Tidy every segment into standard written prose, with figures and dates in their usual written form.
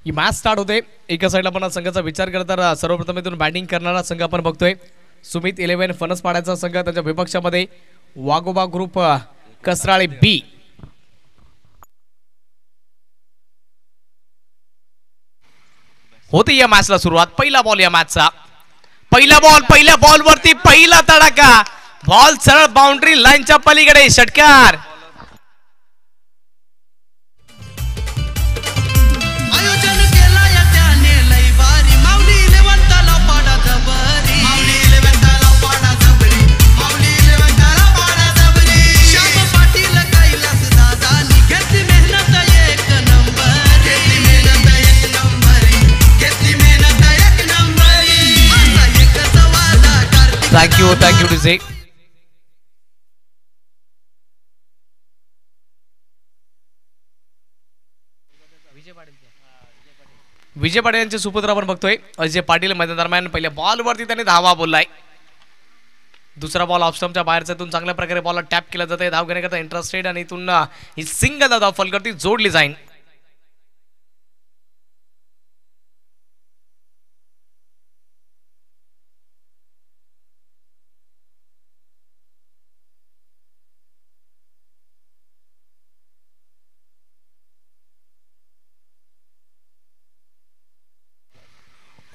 ही match start होते. एका साईडला आपण संघाचा विचार करता सर्वप्रथम इथून बॅटिंग करणारा संघ आपण बघतोय. सुमित 11 फणसपाड्याचा संघ, त्याच्या विपक्षामध्ये वागोबा ग्रुप कसराळे बी. होती या मॅचला सुरुवात. पहिला बॉल या मॅचचा. पहिला बॉल, पहिल्या बॉल वरती पहिला तडाखा. बॉल सरळ बाउंड्री लाईनच्या पलीकडे. षटकार. Thank you to say. Vijay Patil यांचे सुपुत्र आपण बघतोय. अजय पाटील मैदान दरम्यान पहिल्या बॉल वरती त्यांनी धावा बोललाय. दुसरा बॉल ऑफ स्टंपच्या बाहेरचा, इथून चांगल्या प्रकारे बॉलला टॅप केला जातंय. धाव घेण्याकरता इंटरेस्टेड आणि इथून ही सिंगल धाव फलकरती जोडली जाईल.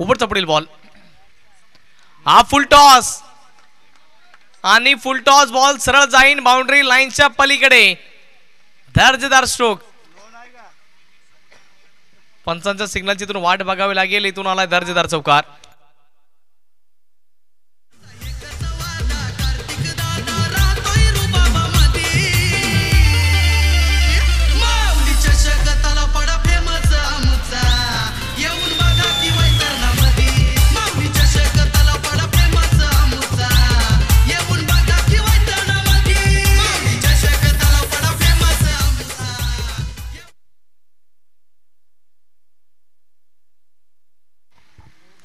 उबडचा पुढील बॉल. हा फुल टॉस आणि फुल टॉस बॉल सरळ जाईन बाउंड्री लाईनच्या पलीकडे. दर्जेदार स्ट्रोक. पंचांच्या सिग्नलची इथून वाट बघावी लागेल. इथून आलाय दर्जेदार चौकार.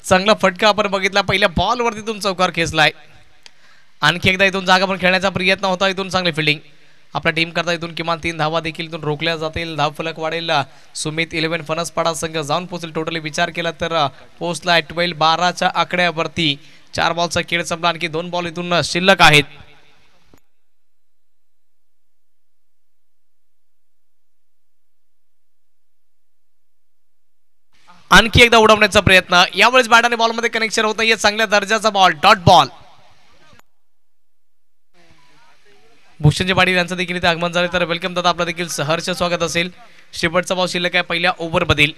चांगला फटका आपण बघितला. पहिल्या बॉल वरती इथून चौकार खेचलाय. आणखी एकदा इथून जागा पण खेळण्याचा प्रयत्न होता. इथून चांगली फिल्डिंग आपल्या टीम करता. इथून किमान 3 धावा देखील इथून रोखल्या जातील. धाव फलक वाढेल. सुमित 11 फणसपाडा संघ जाऊन पोहोचेल. टोटली विचार केला तर पोहोचलाय 12-12च्या आकड्यावरती. 4 बॉलचा खेळ संपला. आणखी 2 बॉल इथून शिल्लक आहेत. आणखी एकदा उडवण्याचा प्रयत्न. यावेळेस बॅट आणि बॉलमध्ये कनेक्शन होत नाहीये. चांगल्या दर्जाचा बॉल, डॉट बॉल. भूषणजी पाटील यांचं देखील इथे आगमन झाले तर वेलकम दादा, आपलं देखील सहर्ष स्वागत असेल. शेवटचा बॉल शिल्लक आहे पहिल्या ओव्हर मधील.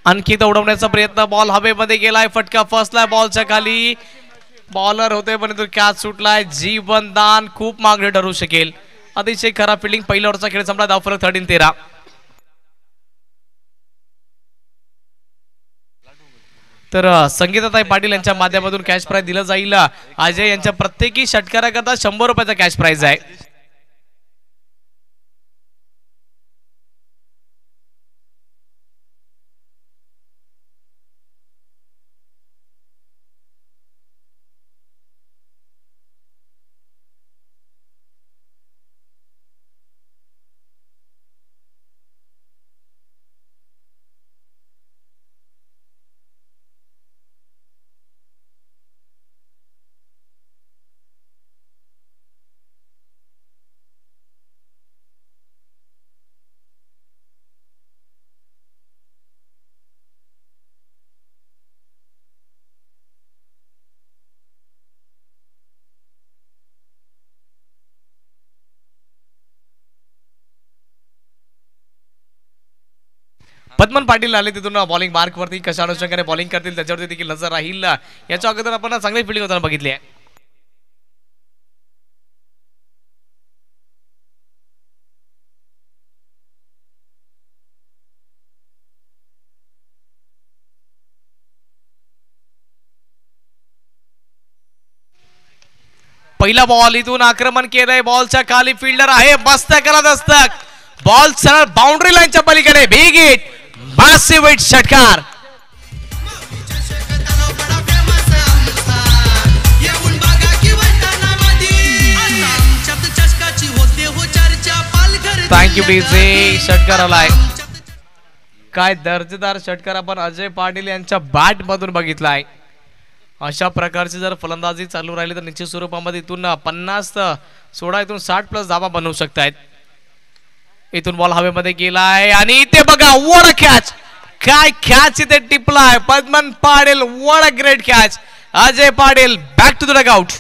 आणखी एकदा उडवण्याचा प्रयत्न. बॉल हवेमध्ये गेलाय. फटका फसलाय बॉलच्या खाली. बॉलर होते पण तो कॅच सुटलाय. जीवनदान खूप मागणी ठरू शकेल. अतिशय खराब फिल्डिंग. पहिल्या ओव्हरचा खेळ संपला. धाव फलक 13-13. तर संगीताताई पाटील यांच्या माध्यमातून कॅश प्राइज दिलं जाईल. अजय यांच्या प्रत्येकी षटकाराकरता 100 रुपयाचा कॅश प्राइज आहे. पद्मन पाटील आले तिथून बॉलिंग मार्क वरती. कशा अनुषंगाने बॉलिंग करतील त्याच्यावरती देखील नजर राहील. याच्या अगोदर आपण चांगली फिल्डिंग होताना बघितली आहे. पहिला बॉल इथून आक्रमण केलंय. बॉलच्या खाली फिल्डर आहे. मस्त करत दस्तक. बॉल सरळ बाउंड्री लाईनच्या पलीकडे. बिग हिट, मॅसिव्ह हिट, षटकार. Thank you DJ. षटकार आलाय. काय दर्जेदार षटकार आपण अजय पाटील यांच्या बॅट मधून बघितलाय. अशा प्रकारची जर फलंदाजी चालू राहिली तर निश्चित स्वरूपामध्ये इथून 50 16 इथून 60 प्लस धावा बनवू शकतायत. इथून बॉल हवेमध्ये गेलाय आणि इथे बघा वॉट अ कॅच. काय कॅच इथे टिपलाय Padman Patil. What a great catch. Ajay Patil back to the dugout.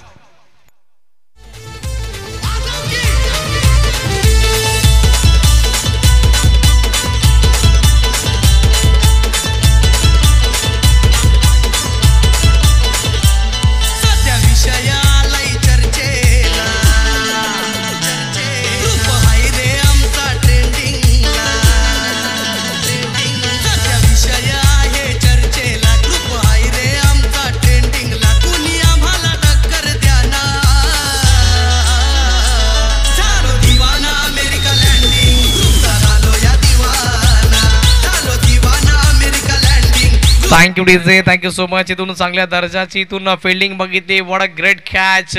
Thank you DJ. Thank so so. इथून चांगल्या दर्जाची इथून फिल्डिंग बघितली. What a great catch.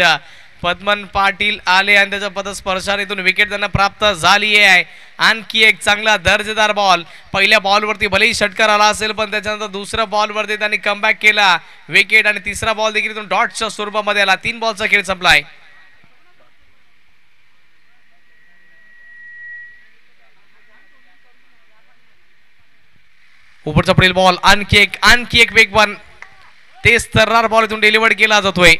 Padman Patil आले आणि त्याच्या पदस्पर्शाने इथून विकेट त्यांना प्राप्त झाली आहे. आणखी एक चांगला दर्जेदार बॉल. पहिल्या बॉलवरती भलेही षटकार आला असेल पण त्याच्यानंतर दुसऱ्या बॉलवरती त्यांनी कमबॅक केला विकेट आणि तिसरा बॉल देखील इथून डॉटच्या स्वरूपामध्ये आला. 3 बॉलचा खेळ संपलाय. उपरचा पुढील बॉल आणखी एक वेगवान तेज तर्रार बॉल इथून डिलिव्हर केला जातोय.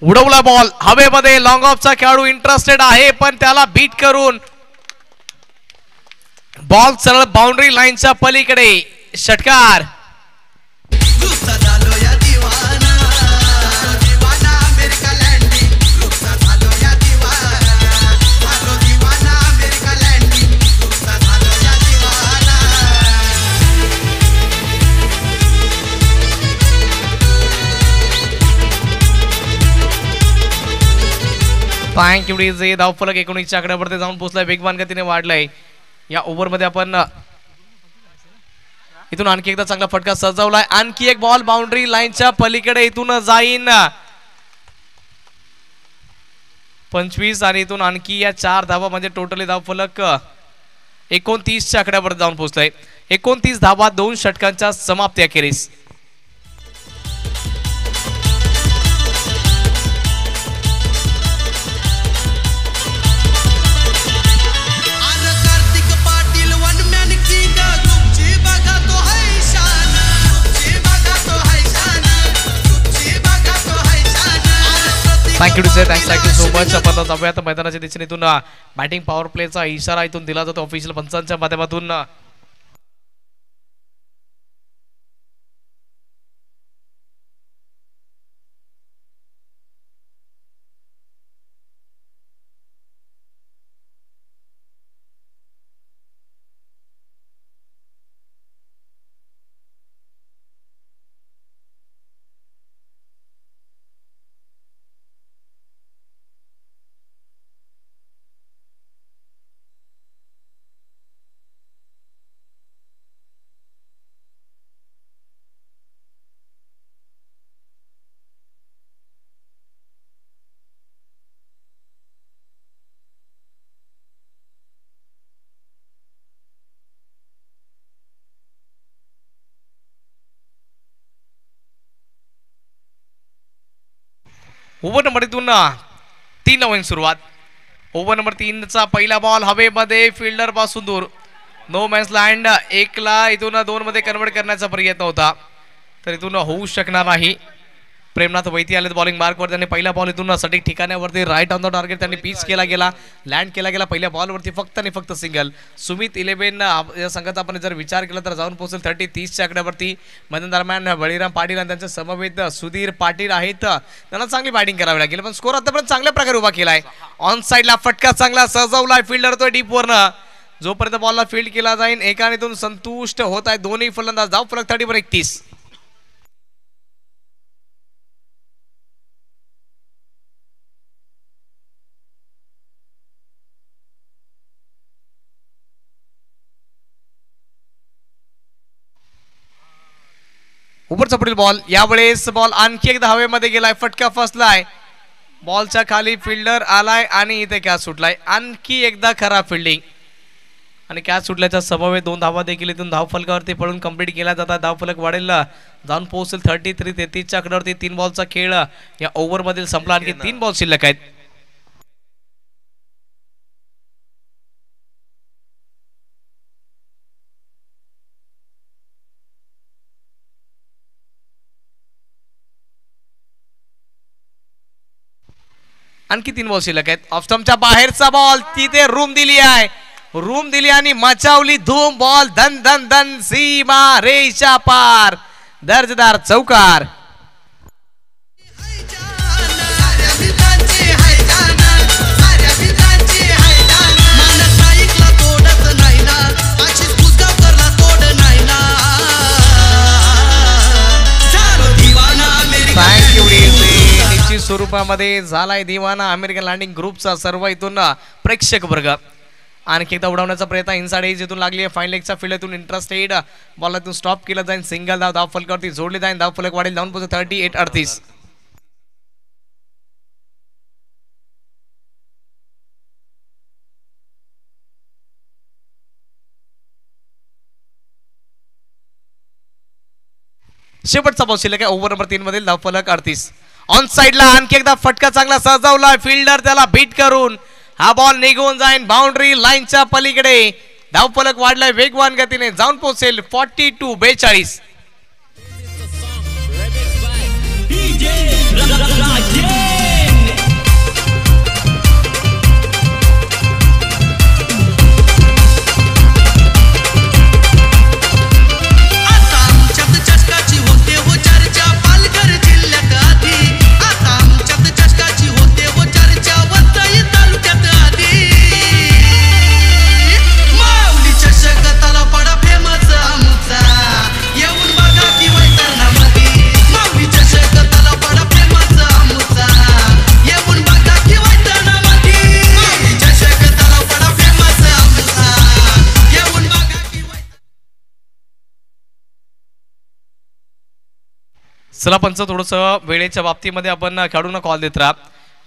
उडवला बॉल हवेमध्ये. लॉंग ऑफचा खेळाडू इंटरेस्टेड आहे पण त्याला बीट करून बॉल सरळ बाउंड्री लाईनच्या पलीकडे. षटकार. Thank you DJ. धावफलक 19 च्या आकड्यावरती जाऊन पोहोचलाय. वेगवान गतीने वाढलाय. या ओव्हरमध्ये आपण इथून आणखी एकदा चांगला फटका सजवलाय. आणखी एक बॉल बाउंड्री लाईनच्या पलीकडे इथून जाईन 25 आणि इथून आणखी या 4 धावा म्हणजे टोटली धावफलक 29 च्या आकड्यावर जाऊन पोहोचलाय. 29 धावा 2 षटकांच्या समाप्ती अखेरीस. थँक्यू टू से. Thank you so much. आपण जाऊया आता मैदानाच्या दिशेने. इथून बॅटिंग पॉवर प्लेचा इशारा इथून दिला जातो ऑफिशियल पंचांच्या माध्यमातून. ओव्हर नंबर 3 नवीन सुरुवात. ओव्हर नंबर 3 चा पहिला बॉल हवेमध्ये फिल्डर पासून दूर. No man's land. 1 ला इथून 2 मध्ये कन्वर्ट करण्याचा प्रयत्न होता तर इथून होऊ शकणार नाही. प्रेमनाथ वैती आले बॉलिंग मार्कवर. त्यांनी पहिला बॉल इथून सटीक ठिकाण्यावरती राईट ऑन द टार्गेट त्यांनी पिच केला गेला. लँड केला गेला पहिल्या बॉलवरती फक्त आणि फक्त सिंगल. सुमित 11 या संघाचा आपण जर विचार केला तर जाऊन पोहोचेल 30 च्या आकड्यावरती. मैदान दरम्यान बळीराम पाटील आणि त्यांच्या समवेत सुधीर पाटील आहेत. त्यांना चांगली बॅटिंग करावी लागेल पण स्कोर आतापर्यंत चांगल्या प्रकारे उभा केलाय. ऑन साईडला फटका चांगला सजवलाय फिल्डर तो डीप वरनं. जोपर्यंत बॉलला फील्ड केला जाईल एकानेतून संतुष्ट होत आहे दोन्ही फलंदाज. धाव फलक 30 वर 31. उपरचा पुढील बॉल, यावेळेस बॉल आणखी एकदा हवेमध्ये गेलाय, फटका फसलाय, बॉलच्या खाली फिल्डर आलाय आणि इथे कॅच सुटलाय. आणखी एकदा खराब फिल्डिंग आणि कॅच सुटल्याच्या समवेत 2 धावा देखील इथून धावफलकावरती पळून कंप्लीट केला जातात. धावफलक वाढेल, जाऊन पोहोचेल 33-33च्या आकड्यावरती. 3 बॉलचा खेळ या ओव्हर मधील संपला. आणखी 3 बॉल शिल्लक आहेत. आणखी 3 बॉल शिल्लक आहेत. ऑफ स्टंपच्या बाहेरचा बॉल, तिथे रूम दिली आहे, रूम दिली आणि मचावली धूम. बॉल धन धन धन सीमा रेषा पार, दर्जेदार चौकार. निश्चित स्वरूपामध्ये झालाय दिवाना अमेरिकन लँडिंग ग्रुपचा सर्व इथून प्रेक्षक वर्ग. आणखी एकदा उडवण्याचा प्रयत्न इनसाइड एज इथून लागली आहे. फाईन लेगच्या फील्डतून इंटरेस्टेड बॉलतून स्टॉप केला जाईल. सिंगल धाव फलकावरती जोडली जाईल. धाव फलक वाढेल, जाऊन पोहोचेल 38-38. शेवटचा बॉल शिल्लक आहे ओव्हर नंबर 3 मधील. धाव फलक 38. ऑन साइडला आणखी एकदा फटका चांगला सजवला, फिल्डर त्याला बीट करून हा बॉल निघून जाईल बाउंड्री लाईनच्या पलीकडे. धावफलक वाढलाय वेगवान गतीने, जाऊन पोहोचेल 42-42. चला पंच, थोडस वेळेच्या बाबतीमध्ये आपण खेळाडूंना कॉल देत राहा.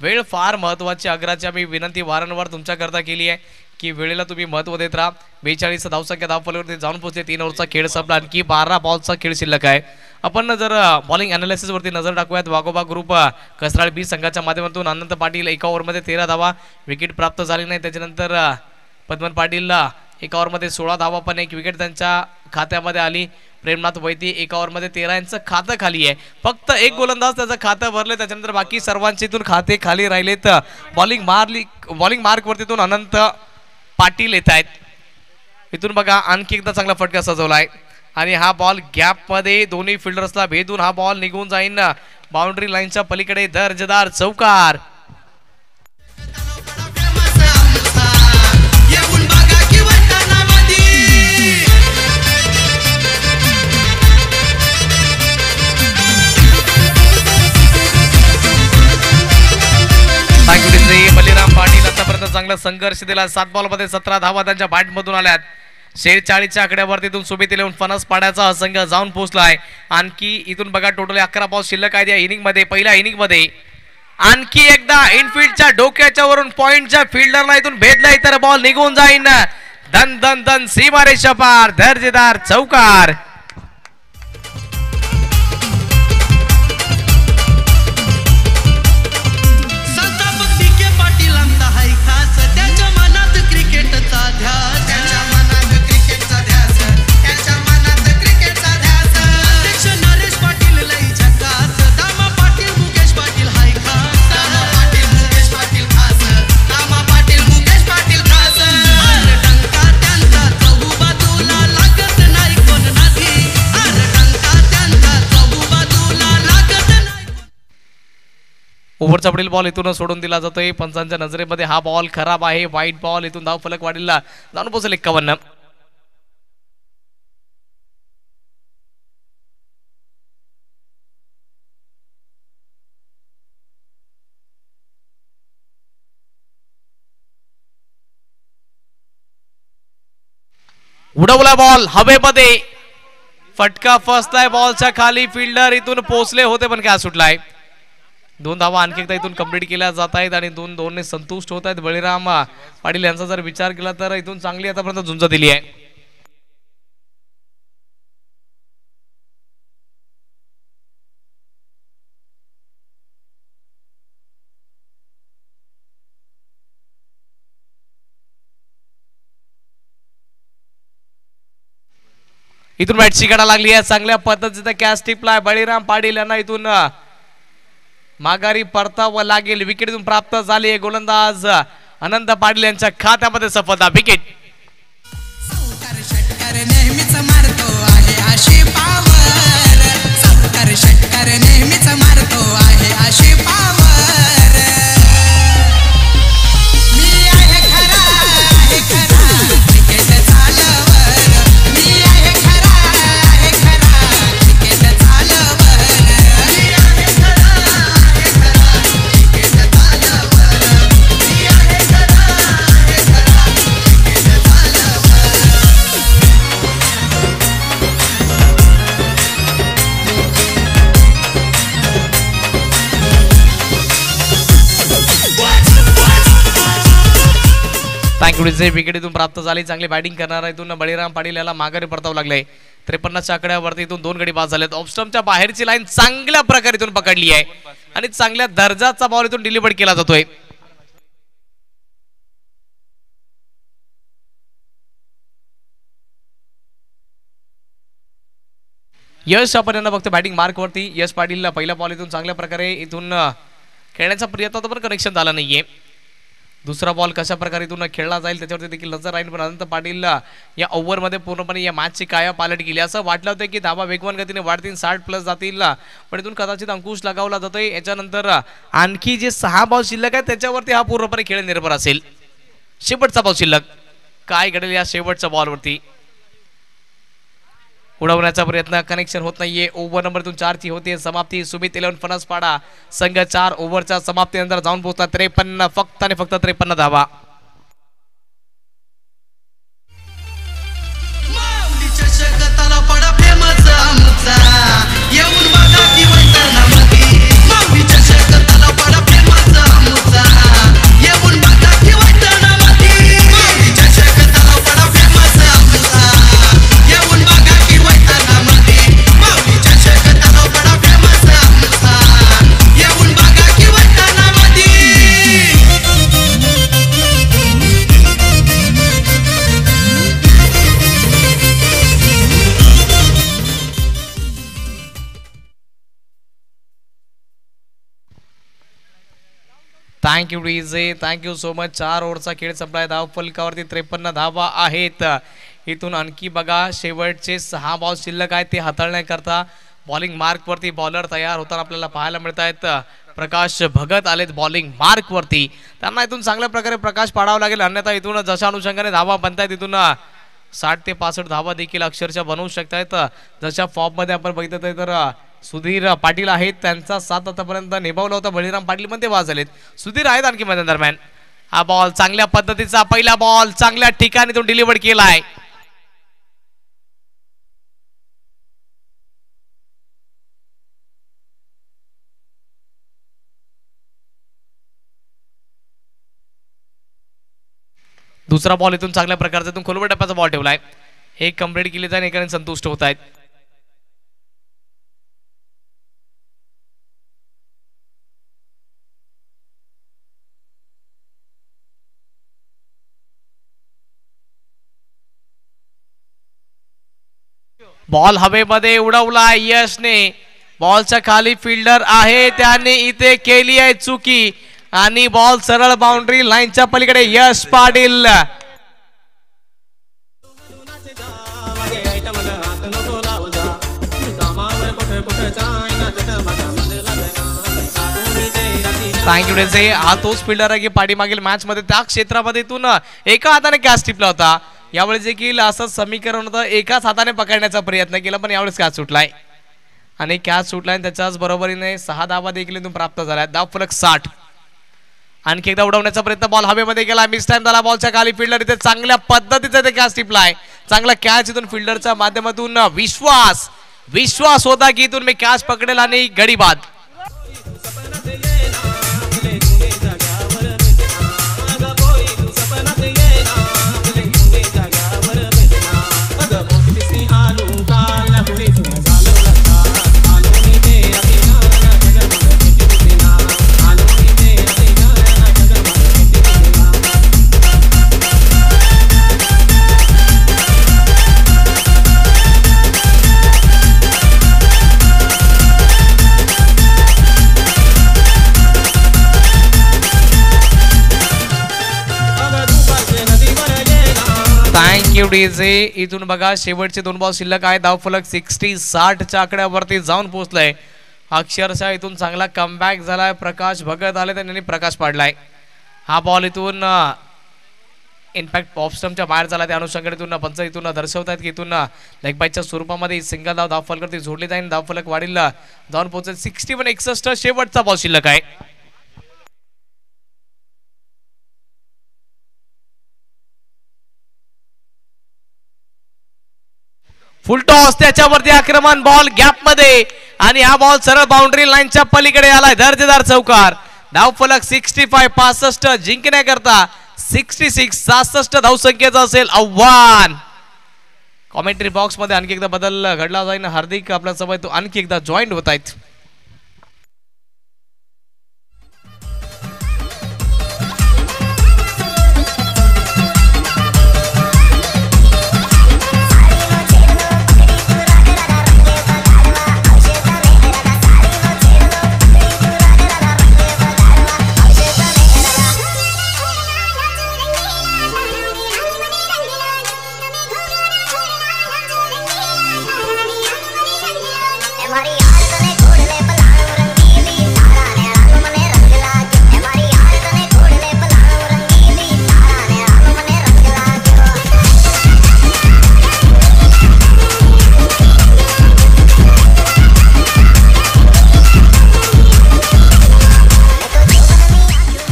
वेळ फार महत्वाची. अग्राची आम्ही विनंती वारंवार तुमच्याकरता केली आहे की वेळेला तुम्ही महत्व देत राहा. 42 धावसंख्या धावफलकावरती जाऊन पोहोचते. 3 ओव्हरचा खेळ संपला. आणखी 12 बॉलचा खेळ शिल्लक आहे. आपण जर बॉलिंग अनालिसिस वरती नजर टाकूयात. वाघोबा ग्रुप कसराळ बी संघाच्या माध्यमातून अनंत पाटील 1 ओव्हरमध्ये 13 धावा, विकेट प्राप्त झाली नाही. त्याच्यानंतर पद्मन पाटीलला 1 ओव्हरमध्ये 16 धावा, पण 1 विकेट त्यांच्या खात्यामध्ये आली. प्रेमनाथ वैती 1 ओव्हरमध्ये 13 यांचं खातं खाली आहे. फक्त 1 गोलंदाज त्याचं खातं भरले. त्याच्यानंतर बाकी सर्वांचे इथून खाते खाली राहिलेत. बॉलिंग मार्क वरतीतून अनंत पाटील येत आहेत. इथून बघा आणखी एकदा चांगला फटका सजवलाय आणि हा बॉल गॅप मध्ये दोन्ही फिल्डर्सला भेदून हा बॉल निघून जाईन बाउंड्री लाईनच्या पलीकडे. दर्जेदार चौकार. बलिराम पाटील आतापर्यंत चांगला संघर्ष दिला. 7 बॉलमध्ये 17 धावा त्यांच्या बॅट मधून आल्यात. 46च्या आकड्यावरती इथून सुमित इलेव्हन फणस पाड्याचा हा संघ जाऊन पोहोचलाय. आणखी इथून बघा टोटल 11 बॉल शिल्लक आहेत या इनिंग मध्ये. पहिल्या इनिंग मध्ये आणखी एकदा इनफिल्डच्या डोक्याच्या वरून पॉइंटच्या फिल्डरला इथून भेदलाय तर बॉल निघून जाईन. धन धन धन सीमारेषा पार. दर्जेदार चौकार. ओव्हरचा पुढील बॉल इथून सोडून दिला जातोय. पंचांच्या नजरेमध्ये हा बॉल खराब आहे. वाईट बॉल. इथून धाव फलक वाढीला जाऊन पोहोचेल 51. उडवला बॉल हवेमध्ये, फटका फसलाय बॉलच्या खाली, फिल्डर इथून पोहोचले होते पण कॅच सुटलाय. 2 धावा आणखी एकदा इथून कंप्लीट केल्या जात आहेत आणि 2-2 ने संतुष्ट होत आहेत बळीराम पाटील यांचा जर विचार केला तर इथून चांगली आतापर्यंत झुंज दिली आहे. इथून बॅटची काढा लागली आहे, चांगल्या पद्धतीचा कॅच टिपलाय बळीराम पाटील यांना इथून माघारी परतावं लागेल. विकेट इथून प्राप्त झाली, गोलंदाज अनंत पाटील यांच्या खात्यामध्ये सफलता. विकेट नेहमीच मारतो आहे अशी पावर, सावकार षटकार नेहमीच मारतो आहे अशी पावर. मी आहे खरा क्रिकेट चालवर, मी आहे खरा क्रिकेट चालवर, मी आहे खरा क्रिकेट चालवर, मी आहे खरा क्रिकेट चालवर. थँक्यू. विकेट इथून प्राप्त झाली, चांगली बॅटिंग करणार इथून बळीराम पाटील याला माघारी परतावं लागलंय. 53च्या आकड्यावरती इथून 2 गडी बाद झालेत. ऑफस्टम्पच्या बाहेरची लाईन चांगल्या प्रकारे इथून पकडली आहे आणि चांगल्या दर्जाचा बॉल इथून डिलिव्हर केला जातोय. यश आपण यांना बघतो बॅटिंग मार्क वरती. यश पाटीलला पहिला बॉल इथून चांगल्या प्रकारे इथून खेळण्याचा प्रयत्न होता पण कनेक्शन झाला नाहीये. दुसरा बॉल कशा प्रकारे इथून खेळला जाईल त्याच्यावरती देखील नजर राहील. पण अनंत पाटील या ओव्हरमध्ये पूर्णपणे या मॅचची काया पालट केली. असं वाटलं होतं की धावा वेगवान गतीने वाढतील, 60+ जातील, पण इथून कदाचित अंकुश लगावला जातोय. याच्यानंतर आणखी जे 6 बॉल शिल्लक आहेत त्याच्यावरती हा पूर्णपणे खेळ निर्भर असेल. शेवटचा बॉल शिल्लक, काय घडेल या शेवटच्या बॉलवरती. उडवण्याचा प्रयत्न, कनेक्शन होत नाहीये. ओव्हर नंबर 4 ची होते समाप्ती. सुमित 11 फणसपाडा संघ 4 ओव्हरच्या समाप्तीनंतर जाऊन पोहोचला 53, फक्त आणि फक्त 53 धावा. Thank you DJ, thank so much. 4 ओव्हरचा खेळ संपलाय. धाव फलकावरती 53 धावा आहेत. इथून आणखी बघा शेवटचे 6 बॉल शिल्लक आहेत ते हाताळण्याकरता बॉलिंग मार्क वरती बॉलर तयार होताना आपल्याला पाहायला मिळत आहेत. प्रकाश भगत आलेत बॉलिंग मार्क वरती. त्यांना इथून चांगल्या प्रकारे प्रकाश पाडावा लागेल, अन्यथा इथून जशा अनुषंगाने धावा बनतायत इथून 60 ते 65 धावा देखील अक्षरशः बनवू शकतायत. जशा फॉर्म मध्ये आपण बघितलं तर सुधीर पाटील आहेत, त्यांचा साथ आतापर्यंत निभावला होता. बळीराम पाटील पण ते बाद झालेत. सुधीर आहेत आणखी मध्ये दरम्यान. हा बॉल चांगल्या पद्धतीचा पहिला बॉल चांगल्या ठिकाणी तो डिलिव्हर केलाय. दुसरा बॉल इथून चांगल्या प्रकारचा इथून खोलवर टप्प्याचा बॉल ठेवलाय. हे कंप्लीट केले जाईल, एकाने संतुष्ट होत आहेत. बॉल हवेमध्ये उडवला यशने. बॉलच्या खाली फिल्डर आहे, त्याने इथे केली आहे चुकी आणि बॉल सरळ बाउंड्री लाईनच्या पलीकडे. यश पाटील थँक्यू डेसे. हा तोच फिल्डर आहे की पाठीमागील मॅच मध्ये त्या क्षेत्रामध्ये इथून एका हाताने कॅच टिपला होता. यावेळेस देखील असं समीकरण होतं, एकाच हाताने पकडण्याचा प्रयत्न केला पण यावेळेस कॅच सुटलाय आणि कॅच सुटलाय. त्याच्याच बरोबरीने 6 धावा देखील इथून प्राप्त झाल्या. धाव फलक 60. आणखी एकदा उडवण्याचा प्रयत्न, बॉल हवेमध्ये गेला, मिस टाइम झाला. बॉलच्या खाली फिल्डर इथे चांगल्या पद्धतीने ते कॅच टिपलाय. चांगला कॅच इथून फिल्डरच्या माध्यमातून विश्वास विश्वास होता की इथून मी कॅच पकडेल आणि गडी बाद. Thank you DJ. इथून बघा शेवटचे 2 बॉल शिल्लक आहे. धावफलक 60-60च्या आकड्यावरती जाऊन पोहोचलाय. अक्षरशः इथून चांगला कमबॅक झालाय. प्रकाश भगत आले त्यांनी प्रकाश पाडलाय. हा बॉल इथून इनफॅक्ट ऑफ स्टंपच्या बाहेर झाला. त्या अनुषंगाने पंच इथून दर्शवतात की इथून लेग बायच्या स्वरूपामध्ये सिंगल धाव धावफलकावरती जोडली जाईल. धावफलक वाढील जाऊन पोहोचेल. 61-61 शेवटचा बॉल शिल्लक आहे. फुल टॉस त्याच्यावरती आक्रमण बॉल गॅप मध्ये आणि हा बॉल सरळ बाउंड्री लाईनच्या पलीकडे आलाय. दर्जेदार चौकार. धावफलक 65 जिंकण्याकरता 66 धावसंख्येचं असेल आव्हान. कॉमेंट्री बॉक्स मध्ये आणखी एकदा बदल घडला जाईल. हार्दिक आपल्या सोबत आणखी एकदा जॉईंट होत आहेत.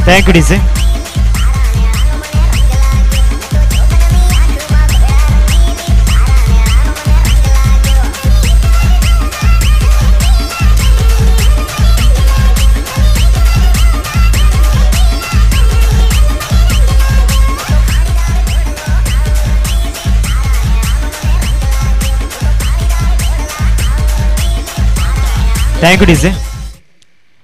Thank you, DC. Thank you, DC.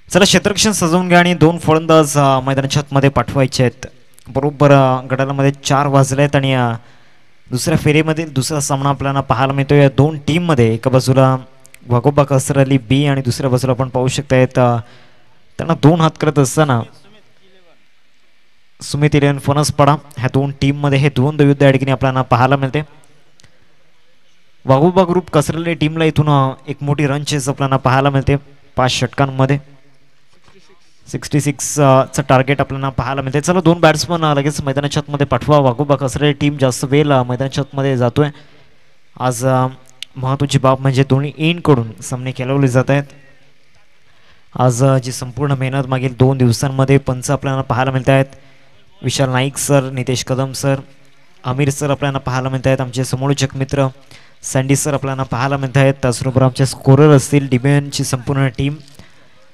चला क्षेत्ररक्षण सजवून घ्या आणि 2 फलंदाज मैदानाच्या आतमध्ये पाठवायचे आहेत. बरोबर गडालामध्ये 4 वाजले आहेत आणि दुसऱ्या फेरीमध्ये दुसरा सामना आपल्याला पाहायला मिळतो या 2 टीममध्ये. एका बाजूला वाघोबा कसर अली बी आणि दुसऱ्या बाजूला आपण पाहू शकतायत त्यांना 2 हात करत असताना सुमित इलेव्हन फणसपाडा. ह्या 2 टीममध्ये हे द्वंद्व युद्ध या ठिकाणी आपल्याला पाहायला मिळते. वाघोबा ग्रुप कसरली टीमला इथून एक मोठी रन चेस आपल्याला पाहायला मिळते 5 षटकांमध्ये. 66चं टार्गेट आपल्याला पाहायला मिळते. चला 2 बॅट्समन लगेच मैदानाच्या आतमध्ये पाठवा. वाघोबा कसरे टीम जास्त वेळ मैदानाच्या आतमध्ये जातोय. आज महत्त्वाची बाब म्हणजे दोन्ही एंडकडून सामने खेळवले जात आहेत. आज जी संपूर्ण मेहनत मागील 2 दिवसांमध्ये पंच आपल्याला पाहायला मिळत आहेत. Vishal Naik sir, Nitesh Kadam sir, Aamir sir आपल्याला पाहायला मिळत आहेत. आमचे समालोचक मित्र सँडी सर आपल्याला पाहायला मिळत आहेत. त्याचबरोबर आमचे स्कोरर असतील डिबेनची संपूर्ण टीम.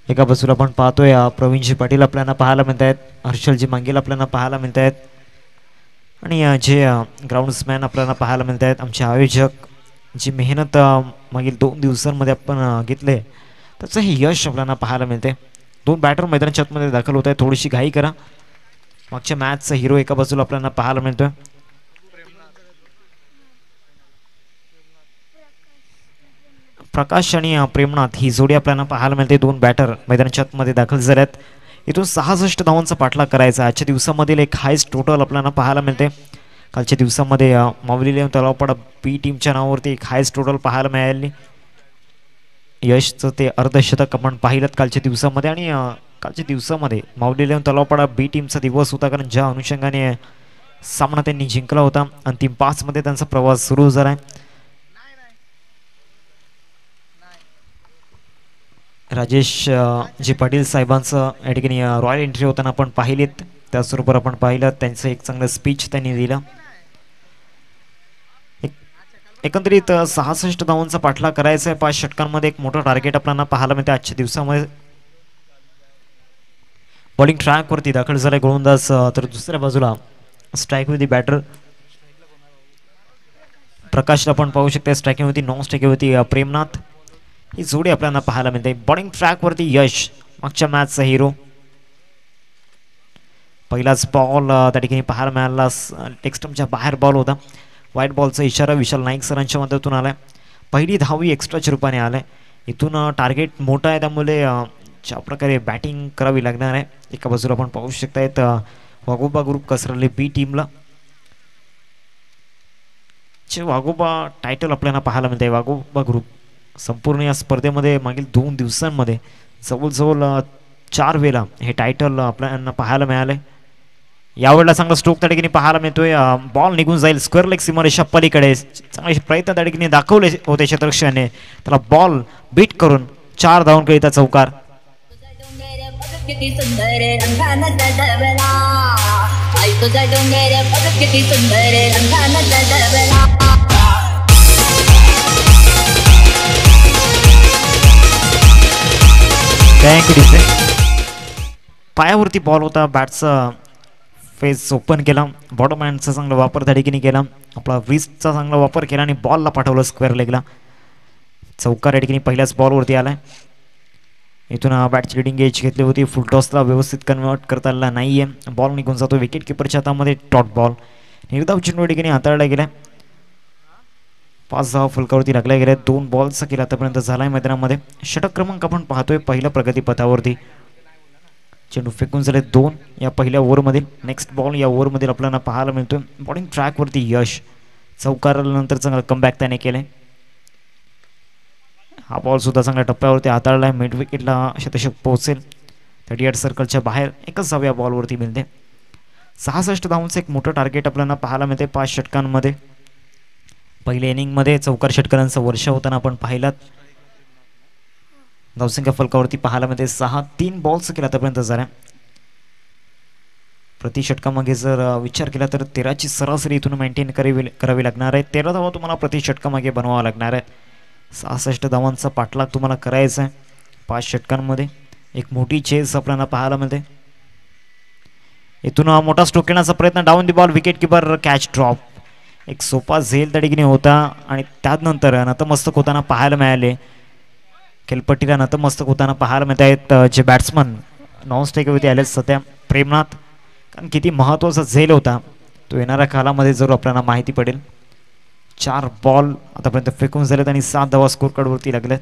एका बाजूला आपण पाहतोय प्रवीणजी पाटील आपल्याला पाहायला मिळत आहेत. हर्षलजी मांगेल आपल्याला पाहायला मिळत आहेत. आणि जे ग्राउंड्समॅन आपल्याला पाहायला मिळत आहेत. आमचे आयोजक जी मेहनत मागील 2 दिवसांमध्ये आपण घेतले त्याचं हे यश आपल्याला पाहायला मिळते. 2 बॅटर मैदानाच्या आतमध्ये दाखल होत आहे. थोडीशी घाई करा. मागच्या मॅचचा हिरो एका बाजूला आपल्याला पाहायला मिळतोय. प्रकाश आणि प्रेमनाथ ही जोडी आपल्याला पाहायला मिळते. 2 बॅटर मैदानाच्या आतमध्ये दाखल झाल्यात. इथून 66 धावांचा पाठलाग करायचा. आजच्या दिवसामधील एक हायस्ट टोटल आपल्याला पाहायला मिळते. कालच्या दिवसामध्ये माऊली तलावपाडा बी टीमच्या नावावरती एक हायस्ट टोटल पाहायला मिळाली. यशचं ते अर्धशतक आपण पाहिलं कालच्या दिवसामध्ये. आणि कालच्या दिवसामध्ये माऊली तलावपाडा बी टीमचा दिवस होता, कारण ज्या अनुषंगाने सामना त्यांनी जिंकला होता. अंतिम 5 मध्ये त्यांचा प्रवास सुरू झाला आहे. राजेश जी पाटील साहेबांचं या ठिकाणी रॉयल एंट्री होताना आपण पाहिलेत. त्याचबरोबर आपण पाहिलं त्यांचं एक चांगलं स्पीच त्यांनी दिलं. एक एकंदरीत 66 धावांचा पाठलाग करायचा आहे 5 षटकांमध्ये. एक मोठं टार्गेट आपल्याला पाहायला मिळते आजच्या दिवसामध्ये. बॉलिंग ट्रॅकवरती दाखल झालाय गोलंदाज, तर दुसऱ्या बाजूला स्ट्राईक विथ दी बॅटर प्रकाशला पण पाहू शकता. स्ट्रायकिंग होती, नॉन स्ट्रायकिंग होती प्रेमनाथ. ही जोडी आपल्याला पाहायला मिळते. बॉलिंग ट्रॅकवरती यश, मागच्या मॅचचा हिरो. पहिलाच बॉल त्या ठिकाणी पाहायला मिळाला, टेक्स्टमच्या बाहेर बॉल होता. व्हाईट बॉलचा इशारा विशाल नाईक सरांच्या मदतीतून आलाय. पहिली धावी एक्स्ट्राच्या रूपाने आलाय. इथून टार्गेट मोठा आहे, त्यामुळे ज्या प्रकारे बॅटिंग करावी लागणार आहे. एका बाजूला आपण पाहू शकतायत वाघोबा ग्रुप कसरले बी टीमला. वाघोबा टायटल आपल्याला पाहायला मिळते. वाघोबा ग्रुप संपूर्ण या स्पर्धेमध्ये मागील 2 दिवसांमध्ये जवळजवळ 4 वेळा हे टायटल आपल्याला पाहायला मिळाले. यावेळेला चांगला स्ट्रोक त्या ठिकाणी पाहायला मिळतोय. बॉल निघून जाईल स्क्वेअर लेग सीमारेषा पलीकडे. चांगले प्रयत्न त्या ठिकाणी दाखवले होते क्षेत्ररक्षकाने. त्याला बॉल बीट करून 4 धावांकरिता चौकार. किती सुंदर रंगानं सजवला, आई तुझा डोंगर बघ किती सुंदर रंगानं सजवला. पायावरती बॉल होता, बॅटचा फेस ओपन केला, बॉटम हँडचा चांगला वापर त्या ठिकाणी केला, आपला रिस्टचा चांगला वापर केला आणि बॉलला पाठवलं स्क्वेअर लेगला. चौकार या ठिकाणी पहिल्याच बॉलवरती आलाय. इथून बॅटची लिडिंग एज घेतली होती. फुल टॉसला व्यवस्थित कन्वर्ट करता आला नाहीये. बॉल निघून जातो विकेट किपरच्या हातामध्ये. डॉट बॉल निर्धाव चेंडू ठिकाणी हाताळला गेला. 5 धावा फलकावरती लागल्या गेल्या. 2 बॉलचा केला आतापर्यंत झालाय मैदानामध्ये. षटक क्रमांक आपण पाहतोय पहिल्या प्रगतीपथावरती. चेंडू फेकून झाले 2 या पहिल्या ओव्हरमधील. नेक्स्ट बॉल या ओव्हरमधील आपल्याला पाहायला मिळतोय. बॉलिंग ट्रॅकवरती यश, चौकारानंतर चांगला कमबॅक त्याने केले. हा बॉल सुद्धा चांगल्या टप्प्यावरती हाताळला आहे. मिड विकेटला शतशक पोहोचेल. 38 सर्कलच्या बाहेर एकच धाव या बॉलवरती मिळते. 66 धावांचं एक मोठं टार्गेट आपल्याला पाहायला मिळते 5 षटकांमध्ये. पहिल्या इनिंगमध्ये चौकार षटकारांचा वर्ष होताना आपण पाहिलात. धावसंख्या फलकावरती पाहायला मिळते 6. 3 बॉल्स केला आतापर्यंत झाल्या. प्रति षटकामागे जर विचार केला तर 13ची सरासरी इथून मेंटेन करावी लागणार आहे. 13 धावा तुम्हाला प्रति षटकामागे बनवावा लागणार आहे. 66 धावांचा पाठलाग तुम्हाला करायचा आहे 5 षटकांमध्ये. एक मोठी चेस आपल्याला पाहायला मिळते. इथून मोठा स्ट्रोक घेण्याचा प्रयत्न, down the ball, wicket keeper catch drop. एक सोपा झेल त्या ठिकाणी होता आणि त्यानंतर नतमस्तक होताना पाहायला मिळाले. खेळपट्टीला नतमस्तक होताना पाहायला मिळत आहेत जे बॅट्समन नॉन स्ट्राईकवरती आले सध्या प्रेमनाथ. कारण किती महत्त्वाचा झेल होता तो येणाऱ्या कालामध्ये जरूर आपल्याला माहिती पडेल. 4 बॉल आतापर्यंत फेकून झालेत आणि 7 धावा स्कोर कार्डवरती लागल्यात.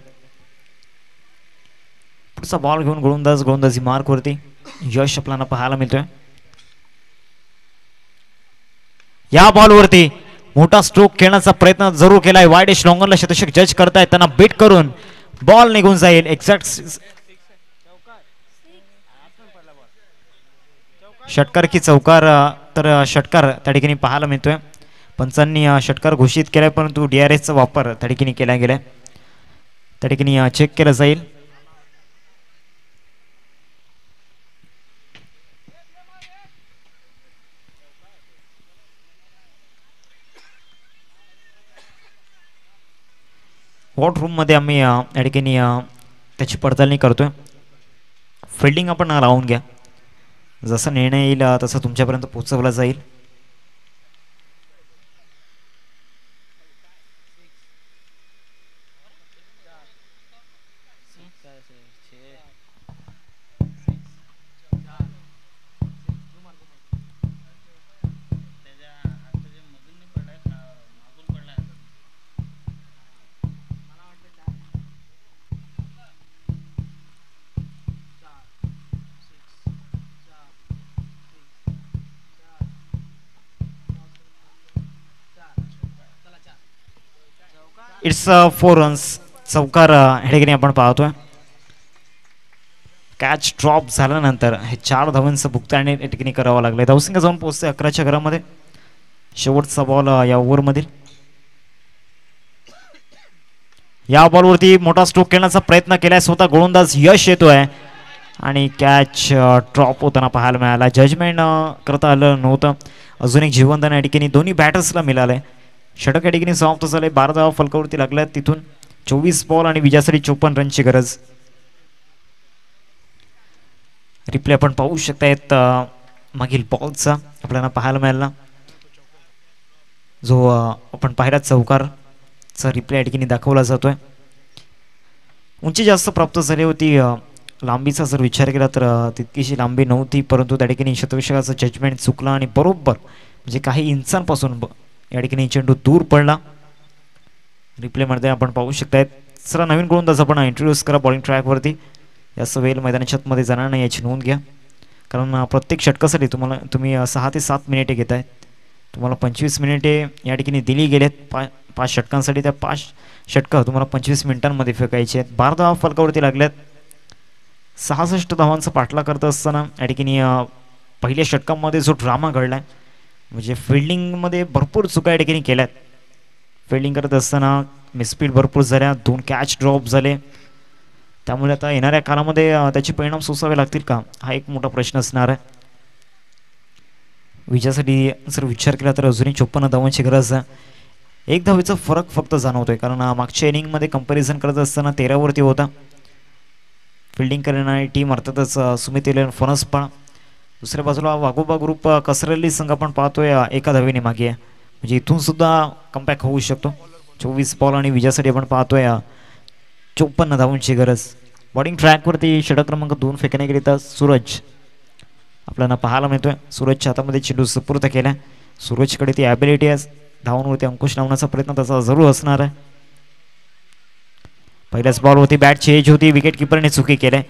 पुढचा बॉल घेऊन गोलंदाजी मार्कवरती यश आपल्याला पाहायला मिळतोय. या बॉलवरती मोठा स्ट्रोक खेळण्याचा प्रयत्न जरूर केलाय. वाईड लॉंगरला शतशक जज करतायत. त्यांना बीट करून बॉल निघून जाईल. एक्झॅक्ट षटकार की चौकार, तर षटकार त्या ठिकाणी पाहायला मिळतोय. पंचांनी षटकार घोषित केलाय, परंतु DRSचा वापर त्या ठिकाणी केला गेलाय. त्या ठिकाणी चेक केलं जाईल. वॉट रूम मध्ये आम्ही या ठिकाणी त्याची पडताळणी करतोय. फिल्डिंग आपण लावून घ्या. जसा निर्णय येईल तसा तुमच्यापर्यंत पोहोचवला जाईल. It's 4 runs. चौकार ह्या ठिकाणी आपण पाहतोय. कॅच ड्रॉप झाल्यानंतर हे 4 धावांचं भुगतान या ठिकाणी करावं लागलं. धावसंख्या जाऊन पोहोचते 11च्या घरामध्ये. शेवटचा बॉल या ओव्हरमधील. या बॉलवरती मोठा स्ट्रोक खेळण्याचा प्रयत्न केलाय स्वतः गोलंदाज यश येतोय आणि कॅच ड्रॉप होताना पाहायला मिळाला. जजमेंट करता आलं नव्हतं. अजून एक जीवनदान या ठिकाणी दोन्ही बॅटर्सला मिळालंय. षटक या ठिकाणी समाप्त झाले. 12 धावा फलकावरती लागल्यात. तिथून 24 बॉल आणि विजयासाठी 54 रनची गरज. रिप्ले आपण पाहू शकतायत मागील बॉलचा आपल्याला पाहायला मिळाला, जो आपण पाहिला चौकारचा रिप्ले या ठिकाणी दाखवला जातोय. उंची जास्त प्राप्त झाली होती. लांबीचा जर विचार केला तर तितकीशी लांबी नव्हती, परंतु त्या ठिकाणी शतविषकाचं जजमेंट चुकलं आणि बरोबर म्हणजे काही इंचांपासून या ठिकाणी चेंडू दूर पडला. रिप्लेमध्ये आपण पाहू शकतायत. चला नवीन गोलंदाज आपण इंट्रोड्यूस करा बॉलिंग ट्रॅकवरती. जास्त वेळ मैदानाच्या आतमध्ये जाणार नाही याची नोंद घ्या, कारण प्रत्येक षटकासाठी तुम्ही 6 ते 7 मिनिटे घेत आहेत. तुम्हाला 25 मिनिटे या ठिकाणी दिली गेलेत 5 षटकांसाठी. त्या 5 षटकं तुम्हाला 25 मिनिटांमध्ये फेकायचे आहेत. 12 धावा फलकावरती लागल्यात. 66 धावांचा पाठलाग करत असताना या ठिकाणी पहिल्या षटकामध्ये जो ड्रामा घडला आहे, म्हणजे फिल्डिंगमध्ये भरपूर चुका या ठिकाणी केल्यात. फिल्डिंग करत असताना मिसफील्ड भरपूर झाल्या, 2 कॅच ड्रॉप झाले. त्यामुळे आता येणाऱ्या काळामध्ये त्याचे परिणाम सोसावे लागतील का, हा एक मोठा प्रश्न असणार आहे. विजयासाठी जर विचार केला तर अजूनही 54 धावांची गरज आहे. 1 धावेचा फरक फक्त जाणवतोय, कारण मागच्या इनिंगमध्ये कंपॅरिझन करत असताना 13 वरती होता. फिल्डिंग करणारी टीम अर्थातच सुमित इलेव्हन फणसपाळ. दुसऱ्या बाजूला वाघोबा ग्रुप कसरली संघ आपण पाहतोय 1 धावेने मागे आहे, म्हणजे इथून सुद्धा कमबॅक होऊ शकतो. 24 बॉल आणि विजयासाठी आपण पाहतोय 54 धावांची गरज. बॉलिंग ट्रॅकवरती षटक क्रमांक 2 फेकण्याकरिता सूरज आपल्याला पाहायला मिळतोय. सूरजच्या हातामध्ये चेंडू सुपूर्द केला. सूरजकडे ती ॲबिलिटी आहे, धावांवरती अंकुश लावण्याचा प्रयत्न त्याचा जरूर असणार आहे. पहिल्याच बॉलवरती बॅट चेंज होती. विकेट किपरने चुकी केल्या.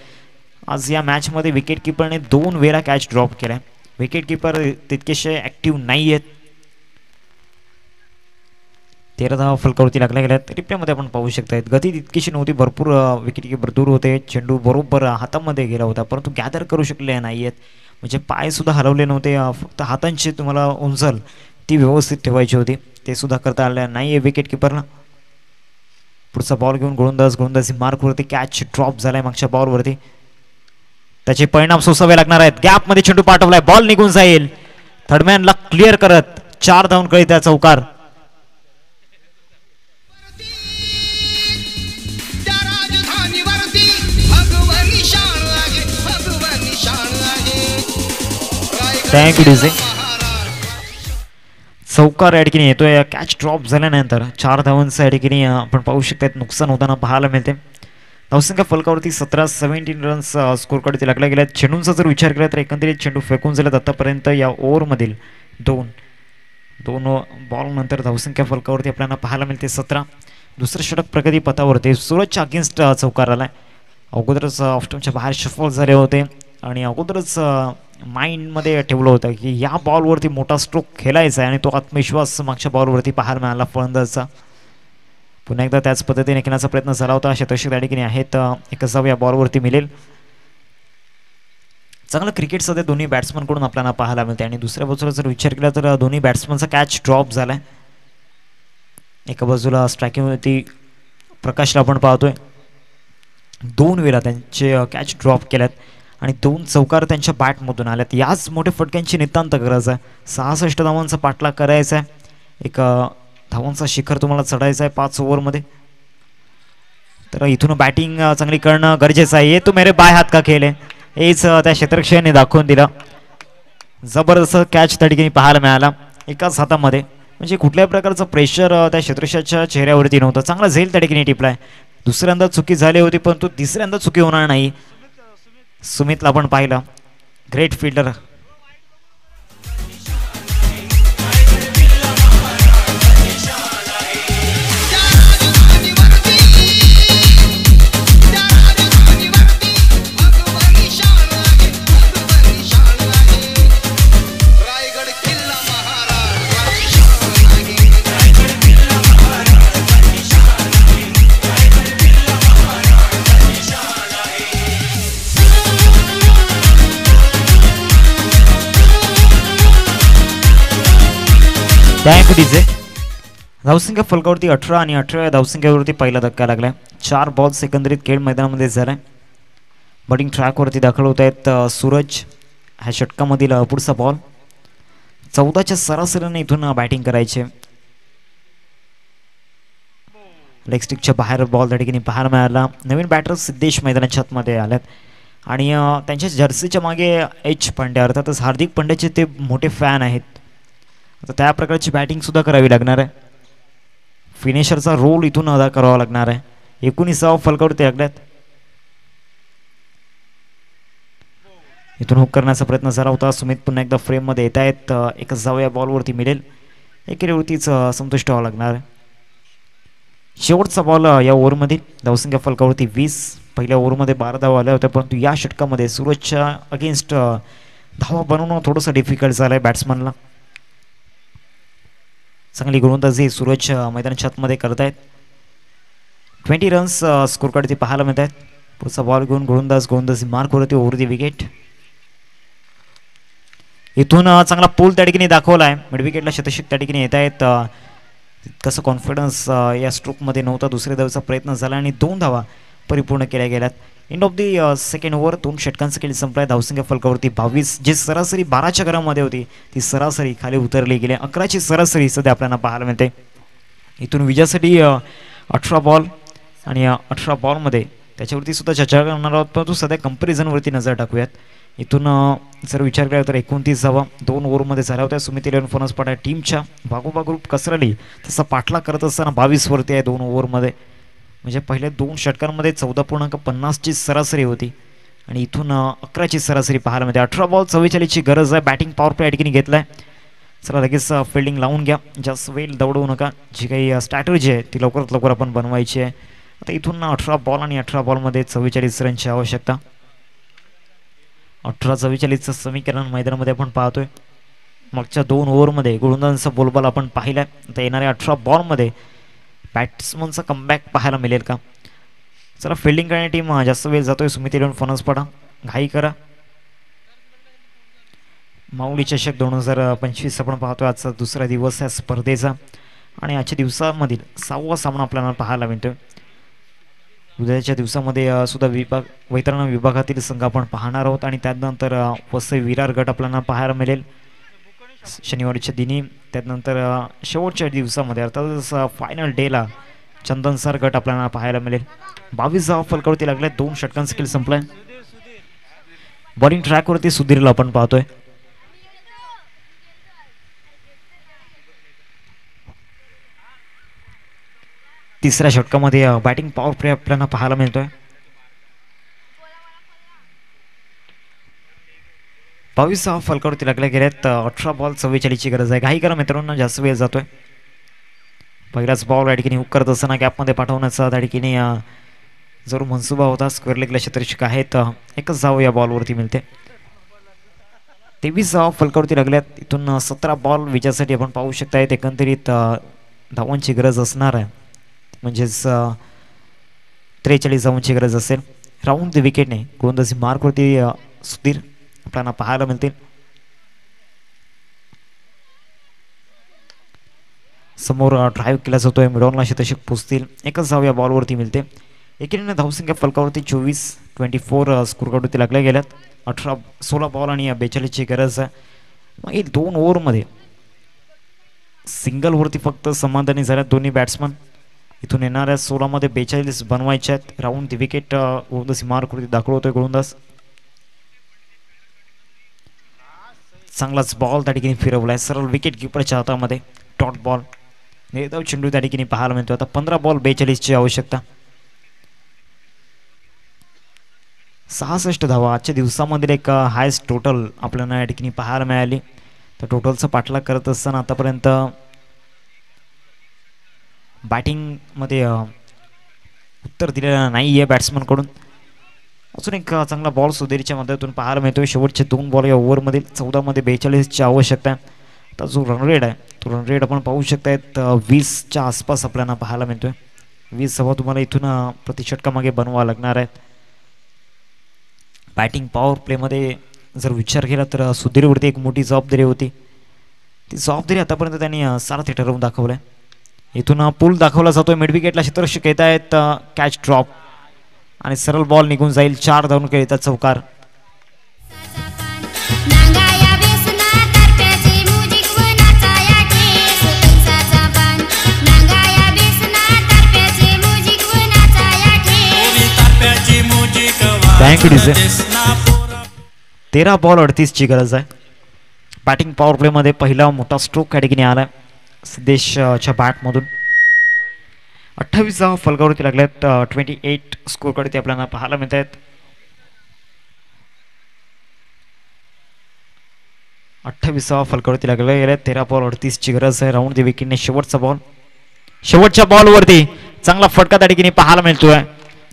आज या मॅचमध्ये विकेट किपरने 2 वेळा कॅच ड्रॉप केला. विकेट किपर तितकेसे ॲक्टिव्ह नाही आहेत. 13 धावा फलकावरती लागल्या गेल्यात. रिप्लेमध्ये आपण पाहू शकतायत गती तितकीशी नव्हती. भरपूर विकेट किपर दूर होते. चेंडू बरोबर हातामध्ये गेला होता, परंतु गॅदर करू शकले नाही आहेत. म्हणजे पायसुद्धा हलवले नव्हते. फक्त हातांची तुम्हाला उंचल ती व्यवस्थित ठेवायची होती, ते सुद्धा करता आलं नाही आहे विकेट किपरला. पुढचा बॉल घेऊन गोलंदाजी मार्कवरती कॅच ड्रॉप झालाय मागच्या बॉलवरती. त्याचे परिणाम सोसावे लागणार आहेत. गॅपमध्ये चेंडू पाठवलाय, बॉल निघून जाईल. थर्डमॅनला क्लिअर करत 4 धावांकडे त्या चौकार. Thank you DJ. चौकार या ठिकाणी येतोय. कॅच ड्रॉप झाल्यानंतर 4 धावांचं या ठिकाणी आपण पाहू शकतात नुकसान होताना पाहायला मिळते. धावसंख्या फलकावरती 17 रन्स स्कोरकडे लागल्या गेल्या. चेंडूंचा जर विचार केला तर एकंदरीत चेंडू फेकून झाल्यात आतापर्यंत या ओव्हरमधील 2 बॉल नंतर धावसंख्या फलकावरती आपल्याला पाहायला मिळते 17. दुसरं षटक प्रगती पथावरती सूरजच्या अगेन्स्ट चौकार आलाय. अगोदरच ऑफस्टमच्या बाहेर शफल झाले होते आणि अगोदरच माइंडमध्ये ठेवलं होतं की या बॉलवरती मोठा स्ट्रोक खेळायचा आहे, आणि तो आत्मविश्वास मागच्या बॉलवरती पाहायला मिळाला फलंदाजचा. पुन्हा एकदा त्याच पद्धतीने खेळण्याचा प्रयत्न झाला होता. शतक त्या ठिकाणी आहेत. 1 धाव या बॉलवरती मिळेल. चांगलं क्रिकेट सध्या दोन्ही बॅट्समनकडून आपल्याला पाहायला मिळते. आणि दुसऱ्या बाजूला जर विचार केला तर दोन्ही बॅट्समनचा कॅच ड्रॉप झालाय. एका बाजूला स्ट्रायकिंगवरती प्रकाशला आपण पाहतोय 2 वेळा त्यांचे कॅच ड्रॉप केल्यात आणि 2 चौकार त्यांच्या बॅटमधून आल्यात. याच मोठ्या फटक्यांची नितांत गरज आहे. 66 धावांचा पाठलाग करायचा आहे. 1 धावांचा शिखर तुम्हाला चढायचा आहे 5 ओव्हरमध्ये. तर इथून बॅटिंग चांगली करणं गरजेचं आहे. ये तू मेरे बाय हात का खेळ आहे, हेच त्या क्षेत्ररक्षकाने दाखवून दिलं. जबरदस्त कॅच त्या ठिकाणी पाहायला मिळाला एकाच हातामध्ये. म्हणजे कुठल्याही प्रकारचं प्रेशर त्या क्षेत्ररक्षकाच्या चेहऱ्यावरती नव्हतं. चांगला झेल त्या ठिकाणी टिपलाय. दुसऱ्यांदा चुकी झाली होती, परंतु तिसऱ्यांदा चुकी होणार नाही. सुमितला आपण पाहिलं, ग्रेट फिल्डर. Thank you DJ. धावसंख्या फलकावरती 18 आणि 18 धावसंख्येवरती पहिला धक्का लागलाय. 4 बॉल्स एकंदरीत खेळ मैदानामध्ये झालाय. बॉलिंग ट्रॅकवरती दाखल होत आहेत सूरज. ह्या षटकामधील पुढचा बॉल. 14च्या सरासरीने इथून बॅटिंग करायचे. लेग स्टिकच्या बाहेर बॉल त्या ठिकाणी पाहायला मिळाला. नवीन बॅटर सिद्धेश मैदानाच्या आतमध्ये आल्यात आणि त्यांच्या जर्सीच्या मागे एच पांड्या अर्थातच हार्दिक पांड्याचे ते मोठे फॅन आहेत. आता त्या प्रकारची बॅटिंगसुद्धा करावी लागणार आहे. फिनिशरचा रोल इथून अदा करावा लागणार आहे. 19 फलकावर ते लागल्यात. इथून हुक करण्याचा प्रयत्न झाला होता. सुमित पुन्हा एकदा फ्रेममध्ये येत आहेत. एकच धाव या बॉलवरती मिळेल. एकेरीवरतीच संतुष्ट व्हावं लागणार आहे. शेवटचा बॉल या ओव्हरमध्ये धावसंख्या फलकावरती 20. पहिल्या ओव्हरमध्ये 12 धावा आल्या होत्या, परंतु या षटकामध्ये सूरजच्या अगेन्स्ट धावा बनवणं थोडंसं डिफिकल्ट झालं आहे बॅट्समनला. चांगली गोलंदाजी सूरज मैदानाच्या आतमध्ये करत आहेत. 20 रन्स स्कोर कार्ड ते पाहायला मिळत आहेत. पुढचा बॉल घेऊन गोलंदाजी मार्कवरती ओव्हरती विकेट. इथून चांगला पूल त्या ठिकाणी दाखवला आहे. मिड विकेटला शतक त्या ठिकाणी येत आहेत. कसं कॉन्फिडन्स या स्ट्रोकमध्ये नव्हता. दुसऱ्या धावेचा प्रयत्न झाला आणि 2 धावा परिपूर्ण केल्या गेल्यात. End of the second over 2 षटकांचा खेळ संपलाय. धावसंख्या फलकावरती 22. जे सरासरी 12च्या घरामध्ये होती ती सरासरी खाली उतरली गेली. 11ची सरासरी सध्या आपल्याला पाहायला मिळते. इथून विजयासाठी 18 बॉल आणि 18 बॉलमध्ये त्याच्यावरती सुद्धा चर्चा करणार आहोत, परंतु सध्या कंपॅरिझनवरती नजर टाकूयात. इथून जर विचार केला तर 29 धावा 2 ओव्हरमध्ये झाल्या होत्या. सुमित इलेव्हन फणसपाटा टीमच्या बागोबा ग्रुप कसरली तसा पाठलाग करत असताना 22 वरती आहे 2 ओव्हरमध्ये. म्हणजे पहिल्या 2 षटकांमध्ये 14.50ची सरासरी होती आणि इथून 11ची सरासरी पाहायला मिळते. 18 बॉल 44ची गरज आहे. बॅटिंग पॉवर प्ले या ठिकाणी घेतला आहे. चला लगेच फिल्डिंग लावून घ्या. जास्त वेळ दौडवू नका. जी काही स्ट्रॅटर्जी आहे ती लवकरात लवकर आपण बनवायची आहे. आता इथून 18 बॉल आणि 18 बॉलमध्ये 44 रनची आवश्यकता. 18-44चं समीकरण मैदानामध्ये आपण पाहतोय. मागच्या 2 ओव्हरमध्ये गोलंदाजांचा बोलबाला आपण पाहिला. आता येणाऱ्या 18 बॉलमध्ये बॅट्समनचा कमबॅक पाहायला मिळेल का. चला फिल्डिंग करण्याची टीम जास्त वेळ जातोय. सुमित इलेव्हन फणसपाटा घाई करा. माऊली चषक 2025 आपण पाहतोय. आजचा दुसरा दिवस आहे स्पर्धेचा आणि आजच्या दिवसामधील 6वा सामना आपल्याला पाहायला मिळतोय. उद्याच्या दिवसामध्ये सुद्धा वैतरणा विभागातील संघ आपण पाहणार आहोत आणि त्यानंतर वसई विरार गट आपल्याला पाहायला मिळेल शनिवारच्या दिनी. त्यानंतर शेवटच्या दिवसामध्ये अर्थातच फायनल डेला चंदनसर गट आपल्याला पाहायला मिळेल. 22 धावा फलकावरती लागल्या. 2 षटकांचा खेळ संपलाय. बॉलिंग ट्रॅकवरती सुधीरला आपण पाहतोय. तिसऱ्या षटकामध्ये बॅटिंग पॉवर प्ले आपल्याला पाहायला मिळतोय. 22 धावा फलकावरती लागल्या गेल्यात. 18 बॉल 44ची गरज आहे. घाई करा मित्रांनो, जास्त वेळ जातोय. पहिलाच बॉल या ठिकाणी हुक करत असताना गॅपमध्ये पाठवण्याचा त्या ठिकाणी जरूर मनसुबा होता. स्क्वेअर लेगला क्षेत्ररक्षक आहेत. एकच धाव या बॉलवरती मिळते. 23 धावा फलकावरती लागल्यात. इथून 17 बॉल विजयासाठी आपण पाहू शकतायत. एकंदरीत धावांची गरज असणार आहे, म्हणजेच 43 धावांची गरज असेल. राऊंड द विकेटने गोलंदाजी मार्कवरती सुधीर आपल्याला पाहायला मिळतील. समोर ड्राईव्ह केला जातोय. मिडॉनला शतक पोचतील. एकच धाव या बॉलवरती मिळते. एकीने धावसंख्या फलकावरती 24 स्कोर कार्डवरती लागल्या गेल्यात. 16 बॉल आणि 42ची गरज आहे. मग 2 ओव्हरमध्ये सिंगलवरती फक्त समाधानी झाल्यात दोन्ही बॅट्समन. इथून येणाऱ्या 16मध्ये 42 बनवायचे आहेत. राऊंड द विकेट गोलंदाजी मार्कवरती दाखवतोय गोलंदाज. चांगलाच बॉल त्या ठिकाणी फिरवलाय. सरळ विकेट किपरच्या हातामध्ये डॉट बॉल. निर्धाव चेंडू त्या ठिकाणी पाहायला मिळतो. आता 15 बॉल 42ची आवश्यकता. 66 धावा आजच्या दिवसामधील एक हायस्ट टोटल आपल्याला या ठिकाणी पाहायला मिळाली. तर टोटलचा पाठलाग करत असताना आतापर्यंत बॅटिंगमध्ये उत्तर दिलेलं नाही आहे बॅट्समनकडून. अजून एक चांगला बॉल सुधीरच्या मदतीतून पाहायला मिळतोय. शेवटचे 2 बॉल या ओव्हरमधील 14मध्ये 42ची आवश्यकता आहे. आता जो रन रेट आहे तो रन रेट आपण पाहू शकतायत 20च्या आसपास आपल्याला पाहायला मिळतोय. 20 धावा तुम्हाला इथून प्रति षटकामागे बनवावं लागणार आहेत. बॅटिंग पॉवर प्लेमध्ये जर विचार केला तर सुधीरवरती एक मोठी जबाबदारी होती. ती जबाबदारी आतापर्यंत त्यांनी सारथी ठरवून दाखवलं आहे. इथून पूल दाखवला जातोय. मिड विकेटला क्षेत्ररक्षक येत आहेत. कॅच ड्रॉप आणि सरळ बॉल निघून जाईल. 4 धावून खेळतात चौकार. Thank you DJ. 13 बॉल 38ची गरज आहे. बॅटिंग पॉवर प्लेमध्ये पहिला मोठा स्ट्रोक या ठिकाणी आला सिद्धेशच्या बॅटमधून. 28 फलकावरती लागल्यात. 28 स्कोरकडे ते आपल्याला पाहायला मिळत आहेत. 28 फलकावरती लागले गेले. 13 बॉल 38ची गरज आहे. राऊंड दी विकेटने शेवटचा बॉल. शेवटच्या बॉलवरती चांगला फटका त्या ठिकाणी पाहायला मिळतोय.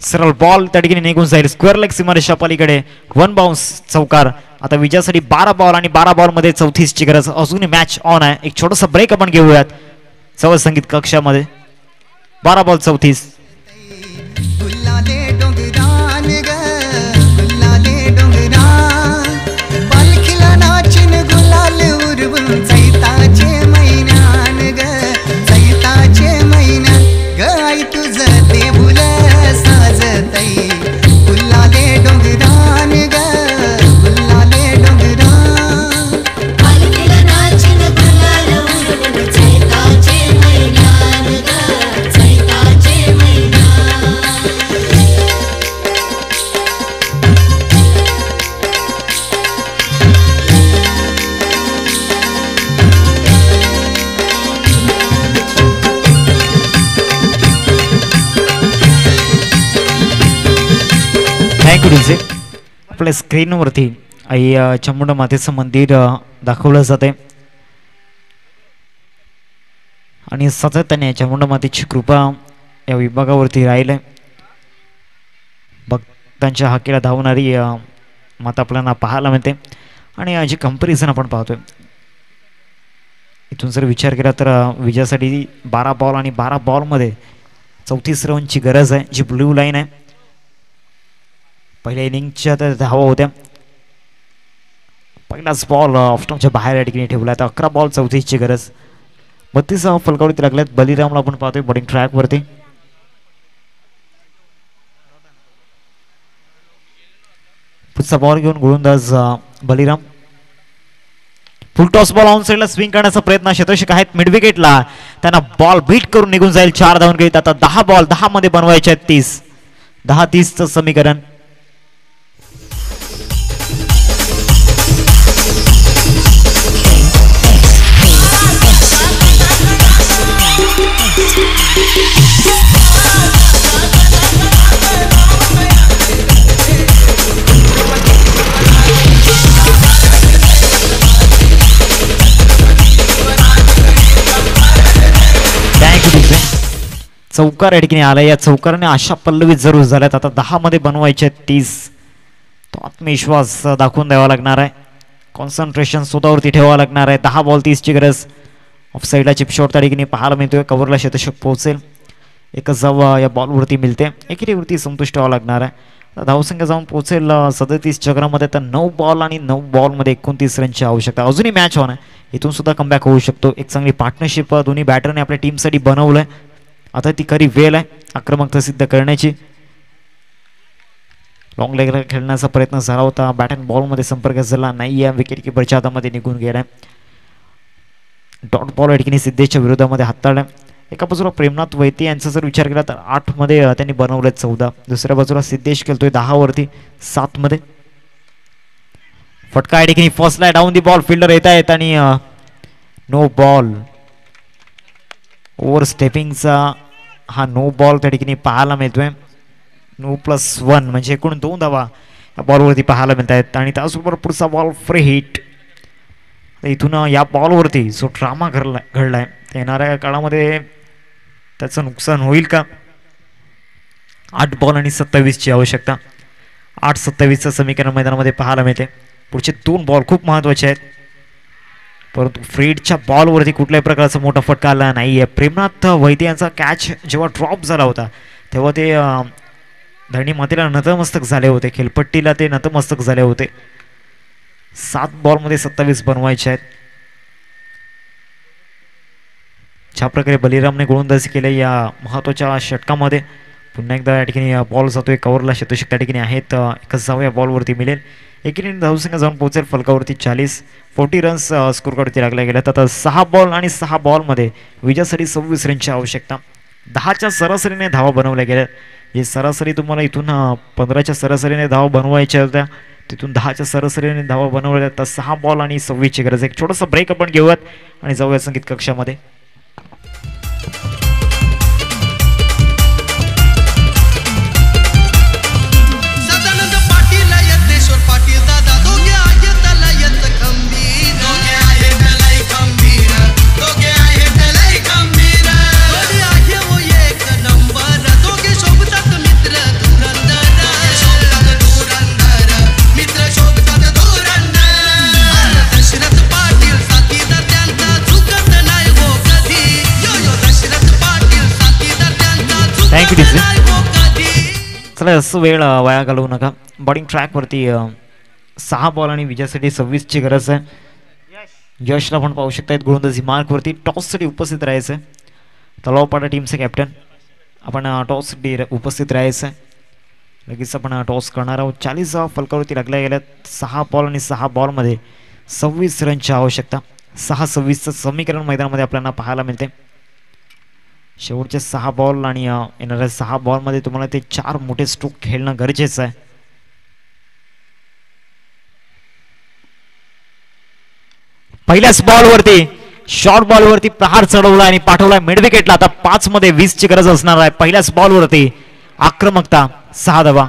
सरळ बॉल त्या ठिकाणी निघून जाईल स्क्वेअर लेग सीमारेषा पलीकडे. 1 बाउन्स चौकार. आता विजयासाठी 12 बॉल आणि 12 बॉलमध्ये 34ची गरज. अजूनही मॅच ऑन आहे. एक छोटासा ब्रेक आपण घेऊयात सवय संगीत कक्षामध्ये. 12 बॉल 34. गुलाले डोंगरान ग गुलाले डोंगरान पालखीला नाचिन गुलाल उरवून चैताचे महिन्यान ग चैताचे महिन्यान ग आई तुझं देऊळ साजतई गुलाले डोंगरान ग गुलाले डोंगरान पालखीला नाचिन गुलाल उडवून चैताचे महिन्यान ग चैताचे महिन्यान. Thank you DJ. आपल्या स्क्रीनवरती आई चामुंडा मातेचं मंदिर दाखवलं जाते आणि सातत्याने चामुंडा मातेची कृपा या विभागावरती राहिलं. भक्तांच्या हाकेला धावणारी माता आपल्याला पाहायला मिळते. आणि जे कंपॅरिझन आपण पाहतोय इथून जर विचार केला तर विजयासाठी 12 बॉल आणि 12 बॉलमध्ये 34 रनची गरज आहे. जी ब्ल्यू लाईन आहे. पहिल्या इनिंगच्या त्या धावा होत्या. पहिलाच बॉल ऑफस्टॉपच्या बाहेर या ठिकाणी ठेवला. आता 11 बॉल 34ची गरज. 32 फलकावरती लागल्यात. बलिरामला आपण पाहतोय बॉलिंग ट्रॅकवरती. पुढचा बॉल घेऊन गोलंदाज बलिराम. फुल टॉस बॉल ऑन साईडला स्विंग करण्याचा प्रयत्न क्षेत्ररक्षक आहेत मिड विकेटला. त्यांना बॉल बीट करून निघून जाईल. 4 धावून घेत. आता 10 बॉल 10 मध्ये बनवायचे आहेत 30. 10-30चं समीकरण. चौकार या ठिकाणी आला. या चौकाराने आशा पल्लवीत जरूर झाल्यात. आता 10 मध्ये बनवायचे आहेत 30. तो आत्मविश्वास दाखवून द्यावा लागणार आहे. कॉन्सन्ट्रेशन स्वतःवरती ठेवावं लागणार आहे. 10 बॉल 30ची गरज. ऑफ साईडला चिप शॉट त्या ठिकाणी पाहायला मिळतोय. कव्हरला शतशक पोहोचेल. एकच धाव या बॉलवरती मिळते. एकेरीवरती संतुष्ट व्हावं लागणार आहे. धावसंख्या जाऊन पोहोचेल 37 चक्रामध्ये. तर 9 बॉल आणि 9 बॉलमध्ये 29 रनची आवश्यकता. अजूनही मॅच ऑन आहे. इथून सुद्धा कमबॅक होऊ शकतो. एक चांगली पार्टनरशिप दोन्ही बॅटरने आपल्या टीमसाठी बनवलंय. आता ती खरी वेळ आहे आक्रमकता सिद्ध करण्याची. लॉंग लेगला खेळण्याचा प्रयत्न झाला होता. बॅट अँड बॉलमध्ये संपर्क झाला नाही. या विकेट किपरच्या हातामध्ये निघून गेलाय. डॉट बॉल या ठिकाणी सिद्धेशच्या विरोधामध्ये हाताळलाय. एका बाजूला प्रेमनाथ वैते यांचा जर विचार केला तर 8 मध्ये त्यांनी बनवले 14. दुसऱ्या बाजूला सिद्धेश खेळतोय 10 वरती 7 मध्ये. फटका या ठिकाणी फर्स्टला डाऊन दी बॉल. फिल्डर येत आहेत आणि नो बॉल. ओव्हर स्टेपिंगचा हा नो बॉल त्या ठिकाणी पाहायला मिळतोय. 9+1 म्हणजे एकूण 2 धावा या बॉलवरती पाहायला मिळत आहेत. आणि त्याचबरोबर पुढचा बॉल फ्री हिट. इथून या बॉलवरती जो ड्रामा घडलाय येणाऱ्या काळामध्ये त्याचं नुकसान होईल का. 8 बॉल आणि 27ची आवश्यकता. 8-27चं समीकरण मैदानामध्ये पाहायला मिळते. पुढचे 2 बॉल खूप महत्त्वाचे आहेत. परंतु फ्रीडच्या बॉलवरती कुठल्याही प्रकारचा मोठा फटका आला नाही आहे. प्रेमनाथ वैद्य यांचा कॅच जेव्हा ड्रॉप झाला होता तेव्हा ते धरणी मातेला नतमस्तक झाले होते. खेळपट्टीला ते नतमस्तक झाले होते. 7 बॉलमध्ये 27 बनवायचे आहेत. ज्या प्रकारे बलिरामने गोलंदाजी केली या महत्त्वाच्या षटकामध्ये पुन्हा एकदा या ठिकाणी बॉल जातोय. कव्हरला शतशक त्या ठिकाणी आहेत. एकच धाव या बॉलवरती मिळेल. एकीने धावसंख्या जाऊन पोहोचेल फलकावरती 40 रन्स स्कोरकडे लागल्या गेल्यात. आता 6 बॉल आणि 6 बॉलमध्ये विजयासाठी 26 रनची आवश्यकता. 10च्या सरासरीने धावा बनवल्या गेल्या. हे सरासरी तुम्हाला इथून 15च्या सरासरीने धावा बनवायच्या होत्या, तिथून 10च्या सरासरीने धावा बनवल्या तर 6 बॉल आणि 26ची गरज. एक छोटासा ब्रेक आपण घेऊयात आणि जाऊया संगीत कक्षामध्ये. Thank you DJ. चला असं वेळ वाया घालवू नका. बॉलिंग ट्रॅकवरती 6 बॉल आणि विजयासाठी 26ची गरज आहे. यशला पण पाहू शकतायत गोलंदाजी मार्कवरती. टॉससाठी उपस्थित राहायचं आहे. तलावपाडा टीमचे कॅप्टन आपण टॉससाठी उपस्थित राहायचं आहे. लगेच आपण टॉस करणार आहोत. 40 फलकावरती लागल्या गेल्यात. 6 बॉल आणि 6 बॉलमध्ये 26 रनची आवश्यकता. 6-26चं समीकरण मैदानामध्ये आपल्याला पाहायला मिळते. शेवटचे 6 बॉल आणि येणाऱ्या 6 बॉलमध्ये तुम्हाला ते 4 मोठे स्ट्रोक खेळणं गरजेचं आहे. पहिल्याच बॉलवरती शॉर्ट बॉलवरती प्रहार चढवला आणि पाठवला मिड विकेटला. आता 5 मध्ये 20ची गरज असणार आहे. पहिल्याच बॉलवरती आक्रमकता, 6 धावा.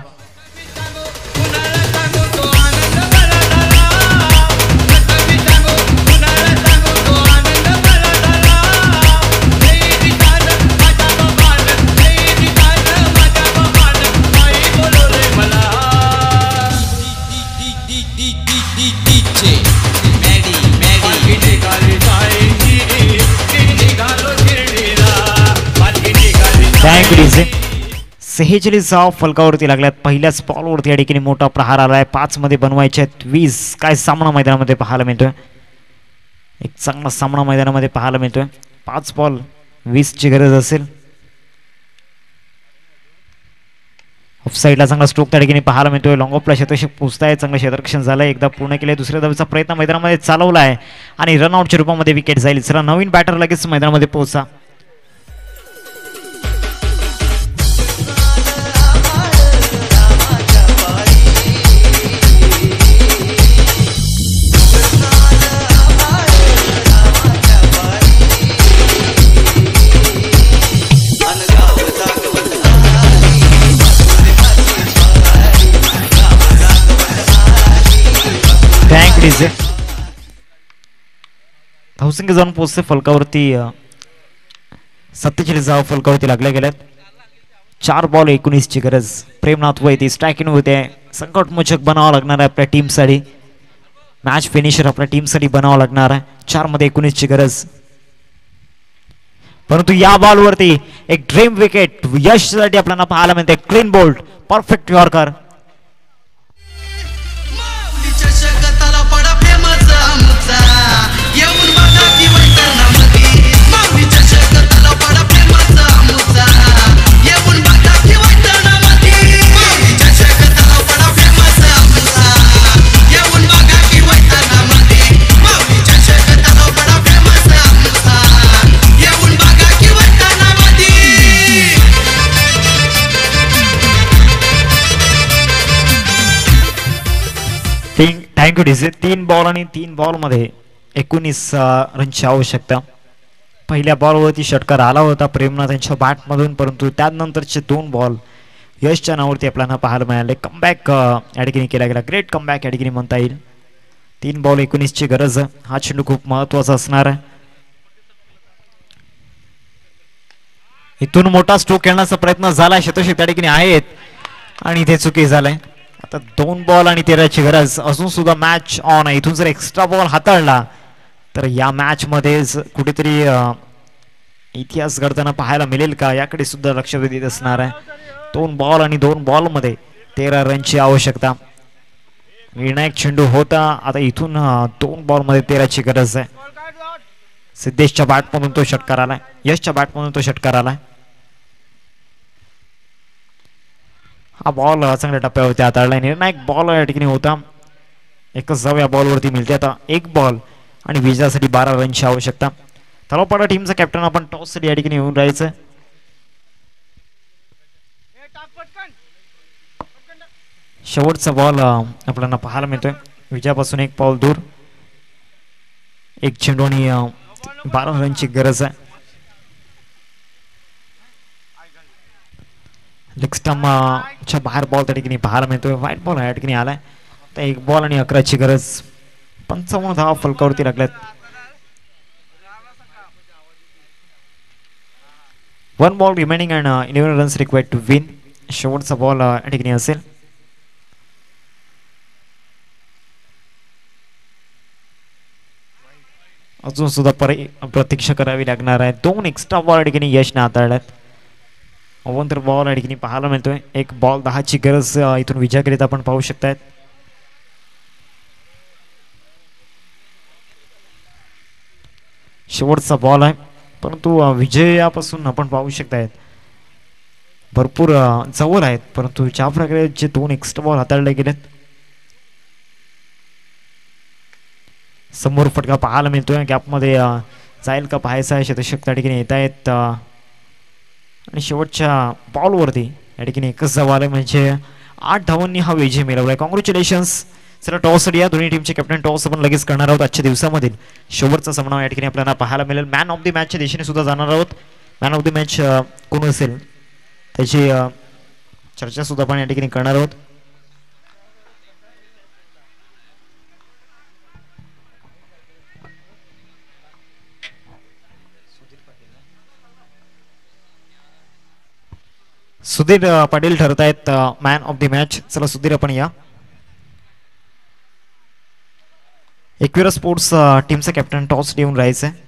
सेहेचाळीस फलकावरती लागल्यात. पहिल्याच बॉलवरती या ठिकाणी मोठा प्रहार आलाय. 5 मध्ये बनवायचे आहेत 20. काय सामना मैदानामध्ये पाहायला मिळतोय. एक चांगला सामना मैदानामध्ये पाहायला मिळतोय. 5 बॉल 20ची गरज असेल. ऑफसाईडला चांगला स्ट्रोक त्या ठिकाणी पाहायला मिळतोय. लॉंग ऑफला शतक पोचताय. चांगलं क्षेत्ररक्षण झालंय. एकदा पूर्ण केलंय. दुसऱ्या धावेचा प्रयत्न मैदानामध्ये चालवला आहे आणि रनआउटच्या रूपामध्ये विकेट जाईल. जरा नवीन बॅटर लगेच मैदानामध्ये पोहोचा. धावसंख्या जाऊन पोहोचते फलकावरती. 47 फलकावरती लागल्या गेल्यात. 4 बॉल 19ची गरज. प्रेमनाथ वैदी स्ट्रायकिंग होते. संकटमोचक बनावं लागणार आहे आपल्या टीमसाठी. मॅच फिनिशर आपल्या टीमसाठी बनावं लागणार आहे. 4 मध्ये 19ची गरज. परंतु या बॉलवरती एक ड्रीम विकेट यशसाठी आपल्याला पाहायला मिळते. Clean bowled, perfect yorker. Thank you DJ. 3 ball आणि 3 बॉलमध्ये 19 रनची आवश्यकता. पहिल्या बॉलवरती षटकार आला होता प्रेमनाथ यांच्या बॅटमधून, परंतु त्यानंतरचे 2 बॉल यशच्या नावावरती आपल्याला पाहायला मिळाले. कमबॅक या ठिकाणी केला गेला. ग्रेट कमबॅक या ठिकाणी म्हणता येईल. 3 बॉल 19ची गरज. हा चेंडू खूप महत्वाचा असणार आहे. इथून मोठा स्ट्रोक खेळण्याचा प्रयत्न झाला. शतक त्या ठिकाणी आहेत आणि इथे चुकी झालंय. आता 2 बॉल आणि 13ची गरज. अजून सुद्धा मॅच ऑन आहे. इथून जर एक्स्ट्रा बॉल हाताळला तर या मॅच मध्ये कुठेतरी इतिहास घडताना पाहायला मिळेल का, याकडे सुद्धा लक्ष वेधित असणार आहे. 2 बॉल आणि 2 बॉल मध्ये 13 रनची आवश्यकता. निर्णायक चेंडू होता. आता इथून 2 बॉल मध्ये 13ची गरज आहे. सिद्धेशच्या बॅटमधून तो षटकार आलाय. यशच्या बॅटमधून तो षटकार आलाय. हा बॉल चांगल्या टप्प्यावरती हाताळलाय. निर्णायक बॉल या ठिकाणी होता. एकच धाव या बॉलवरती मिळते. आता 1 बॉल आणि विजयासाठी 12 रनची आवश्यकता. तलावपाडा टीमचा कॅप्टन आपण टॉस साठी या ठिकाणी येऊन राहायचं. शेवटचा बॉल आपल्याला पाहायला मिळतोय. विजयापासून एक पाऊल दूर. एक चेंडू आणि 12 रनची गरज आहे. लेग स्टंपच्या बाहेर बॉल त्या ठिकाणी पाहायला मिळतोय. व्हाईट बॉल या ठिकाणी आलाय. तर 1 बॉल आणि 11ची गरज. 55 धावा फलकावरती लागल्यात. 1 ball remaining and 11 runs required to win. शेवटचा बॉल या ठिकाणी असेल. अजून सुद्धा प्रतीक्षा करावी लागणार आहे. 2 एक्स्ट्रा बॉल या ठिकाणी यशने हाताळल्यात. अवंतर बॉल या ठिकाणी पाहायला मिळतोय. 1 बॉल 10ची गरज इथून विजयाकरिता आपण पाहू शकतायत. शेवटचा बॉल आहे परंतु विजयापासून आपण पाहू शकतायत भरपूर जवळ आहेत. परंतु ज्या प्रकारे जे 2 एक्स्ट्रा बॉल हाताळले गेलेत. समोर फटका पाहायला मिळतोय. गॅपमध्ये जाईल का पाहायचा आहे. शतशक त्या ठिकाणी येत आहेत. आणि शेवटच्या बॉलवरती या ठिकाणी एकच धाव आले म्हणजे 8 धावांनी हा विजय मिळवलाय. कॉंग्रॅच्युलेशन्स. चला टॉस या दोन्ही टीमचे कॅप्टन टॉस आपण लगेच करणार आहोत. आजच्या दिवसामधील शेवटचा सामना या ठिकाणी आपल्याला पाहायला मिळेल. मॅन ऑफ द मॅचच्या दिशेने सुद्धा जाणार आहोत. मॅन ऑफ द मॅच कोण असेल त्याची चर्चा सुद्धा आपण या ठिकाणी करणार आहोत. सुधीर पाटील ठरत आहेत मॅन ऑफ द मॅच. चला सुधीर आपण या. एकविरा स्पोर्ट्स टीमचा कॅप्टन टॉस देऊन राहायचं आहे.